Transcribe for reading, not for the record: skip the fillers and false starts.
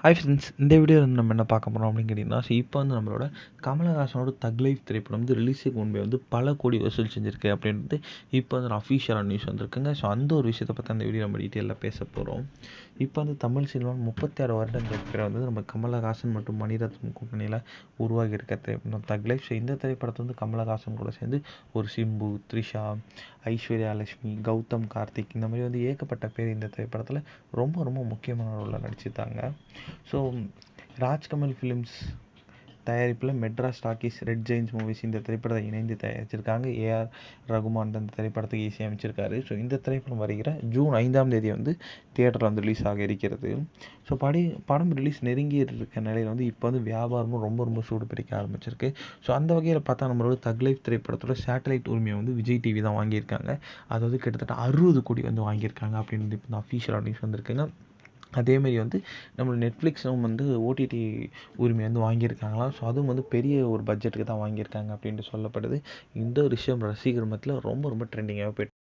Hi friends, இந்த வீடியோவில் வந்து நம்ம என்ன பார்க்க போகிறோம் அப்படின்னு கேட்டிங்கன்னா, இப்போ வந்து நம்மளோட கமலஹாசனோட தக் லைஃப் திரைப்படம் வந்து ரிலீஸுக்கு முன்பே வந்து பல கோடி வசூல் செஞ்சுருக்கு அப்படின்ட்டு இப்போ வந்து அஃபீஷியலான நியூஸ் வந்திருக்குங்க. ஸோ அந்த ஒரு விஷயத்தை பற்றி அந்த வீடியோ நம்ம டீட்டெயிலில் பேச போகிறோம். இப்போ வந்து தமிழ் சினிமா 36 வருடங்களுக்கு பிறகு வந்து நம்ம கமலஹாசன் மற்றும் மணிரத்னம் கூட்டணியில் உருவாகி இருக்க திரைப்படம் தக் லைஃப். ஸோ இந்த திரைப்படத்தை வந்து கமலஹாசன் கூட சேர்ந்து ஒரு சிம்பு, த்ரிஷா, ஐஸ்வர்யா லட்சுமி, கௌதம் கார்த்திக் இந்த மாதிரி வந்து ஏகப்பட்ட பேர் இந்த திரைப்படத்தில் ரொம்ப ரொம்ப முக்கியமான ரோலில் நடிச்சிருந்தாங்க. ஸோ ராஜ்கமல் ஃபிலிம்ஸ் தயாரிப்பில் Madras Talkies, Red Giants Movies இந்த திரைப்படத்தை இணைந்து தயாரிச்சிருக்காங்க. ஏஆர் ரகுமான் அந்த திரைப்படத்துக்கு இசையமைச்சிருக்காரு. ஸோ இந்த திரைப்படம் வருகிற ஜூன் 5ஆம் தேதி வந்து தியேட்டரில் வந்து ரிலீஸ் ஆக இருக்கிறது. ஸோ படம் ரிலீஸ் நெருங்கி இருக்க நிலையில் வந்து இப்போ வந்து வியாபாரமும் ரொம்ப ரொம்ப சூடு பிடிக்க ஆரம்பிச்சிருக்கு. ஸோ அந்த வகையில் பார்த்தா நம்மளோட தக் லைஃப் திரைப்படத்தோட சேட்டலைட் உரிமையை வந்து விஜய் டிவி தான் வாங்கியிருக்காங்க. அதாவது கிட்டத்தட்ட 60 கோடி வந்து வாங்கியிருக்காங்க அப்படின்னு இப்போ அஃபீஷியலாக நியூஸ் வந்திருக்குங்க. அதேமாரி வந்து நம்ம நெட்ஃப்ளிக்ஸும் வந்து ஓடிடி உரிமை வந்து வாங்கியிருக்காங்களாம். ஸோ அதுவும் வந்து பெரிய ஒரு பட்ஜெட்டுக்கு தான் வாங்கியிருக்காங்க அப்படின்ட்டு சொல்லப்படுது. இந்த ஒரு விஷயம் ரசிகர் மத்தியில் ரொம்ப ரொம்ப ட்ரெண்டிங்காக போய்ட்டு